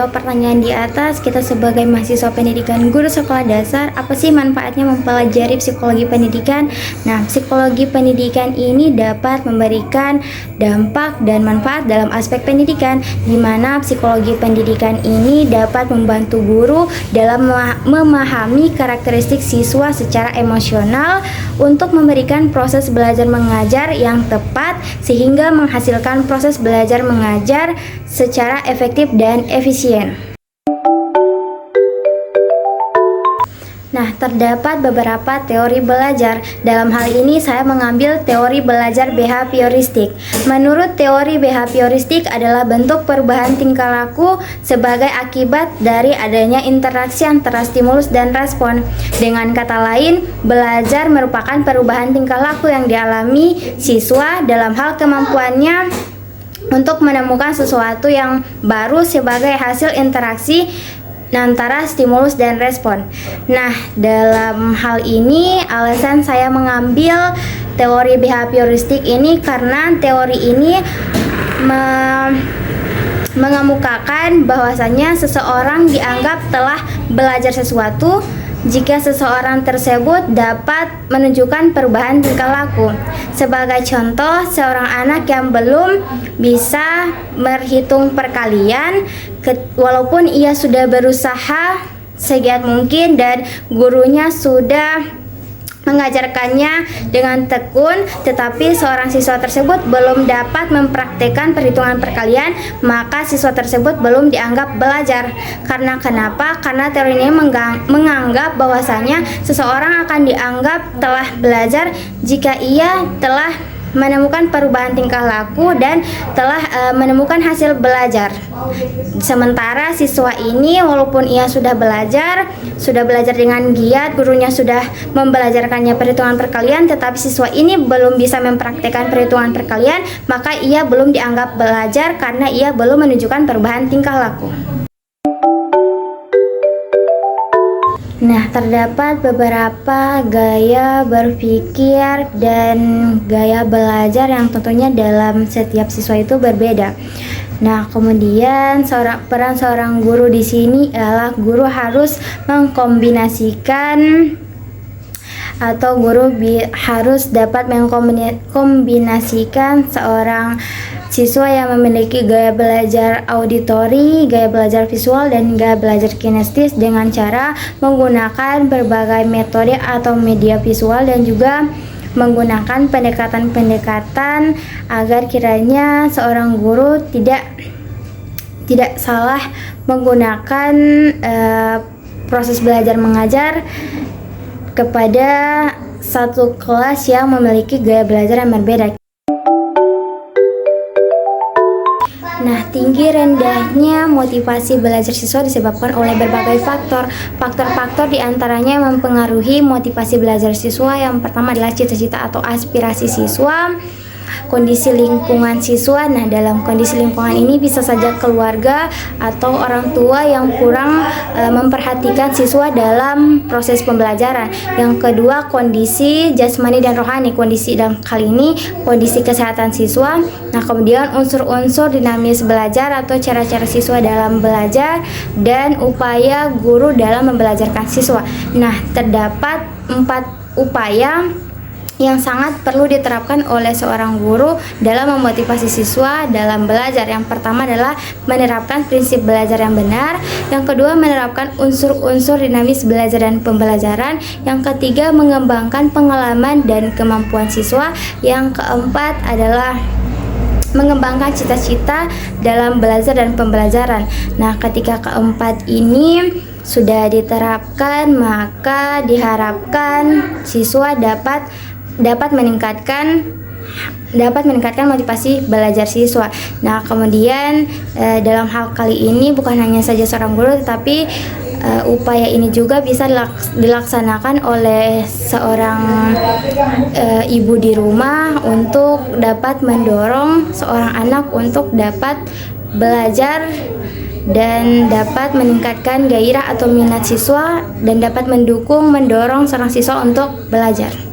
menjawab pertanyaan di atas, kita sebagai mahasiswa pendidikan guru sekolah dasar, apa sih manfaatnya mempelajari psikologi pendidikan? Nah, psikologi pendidikan ini dapat memberikan dampak dan manfaat dalam aspek pendidikan, di mana psikologi pendidikan ini dapat membantu guru dalam memahami karakteristik siswa secara emosional untuk memberikan proses belajar mengajar yang tepat sehingga menghasilkan proses belajar mengajar secara efektif dan efisien. Nah, terdapat beberapa teori belajar. Dalam hal ini saya mengambil teori belajar behavioristik. Menurut teori behavioristik adalah bentuk perubahan tingkah laku sebagai akibat dari adanya interaksi antara stimulus dan respon. Dengan kata lain, belajar merupakan perubahan tingkah laku yang dialami siswa dalam hal kemampuannya untuk menemukan sesuatu yang baru sebagai hasil interaksi antara stimulus dan respon. Nah, dalam hal ini alasan saya mengambil teori behavioristik ini karena teori ini mengemukakan bahwasanya seseorang dianggap telah belajar sesuatu jika seseorang tersebut dapat menunjukkan perubahan tingkah laku. Sebagai contoh, seorang anak yang belum bisa berhitung perkalian, walaupun ia sudah berusaha segiat mungkin dan gurunya sudah mengajarkannya dengan tekun, tetapi seorang siswa tersebut belum dapat mempraktikkan perhitungan perkalian, maka siswa tersebut belum dianggap belajar. Karena kenapa? Karena teori ini menganggap bahwasanya seseorang akan dianggap telah belajar jika ia telah menemukan perubahan tingkah laku dan telah menemukan hasil belajar. Sementara siswa ini walaupun ia sudah belajar dengan giat, gurunya sudah membelajarkannya perhitungan perkalian, tetapi siswa ini belum bisa mempraktikkan perhitungan perkalian, maka ia belum dianggap belajar karena ia belum menunjukkan perubahan tingkah laku. Nah, terdapat beberapa gaya berpikir dan gaya belajar yang tentunya dalam setiap siswa itu berbeda. Nah, kemudian peran seorang guru di sini adalah guru harus mengkombinasikan atau guru harus dapat mengkombinasikan seorang siswa yang memiliki gaya belajar auditori, gaya belajar visual, dan gaya belajar kinestis dengan cara menggunakan berbagai metode atau media visual dan juga menggunakan pendekatan-pendekatan agar kiranya seorang guru tidak salah menggunakan proses belajar mengajar kepada satu kelas yang memiliki gaya belajar yang berbeda. Nah, tinggi rendahnya motivasi belajar siswa disebabkan oleh berbagai faktor. Faktor-faktor diantaranya mempengaruhi motivasi belajar siswa. Yang pertama adalah cita-cita atau aspirasi siswa, kondisi lingkungan siswa. Nah, dalam kondisi lingkungan ini bisa saja keluarga atau orang tua yang kurang memperhatikan siswa dalam proses pembelajaran. Yang kedua, kondisi jasmani dan rohani. Kondisi dalam kali ini kondisi kesehatan siswa. Nah, kemudian unsur-unsur dinamis belajar atau cara-cara siswa dalam belajar dan upaya guru dalam membelajarkan siswa. Nah, terdapat 4 upaya yang sangat perlu diterapkan oleh seorang guru dalam memotivasi siswa dalam belajar. Yang pertama adalah menerapkan prinsip belajar yang benar. Yang kedua, menerapkan unsur-unsur dinamis belajar dan pembelajaran. Yang ketiga, mengembangkan pengalaman dan kemampuan siswa. Yang keempat adalah mengembangkan cita-cita dalam belajar dan pembelajaran. Nah, ketika keempat ini sudah diterapkan, maka diharapkan siswa dapat meningkatkan motivasi belajar siswa. Nah, kemudian dalam hal kali ini bukan hanya saja seorang guru, tetapi upaya ini juga bisa dilaksanakan oleh seorang ibu di rumah untuk dapat mendorong seorang anak untuk dapat belajar dan dapat meningkatkan gairah atau minat siswa dan dapat mendorong seorang siswa untuk belajar.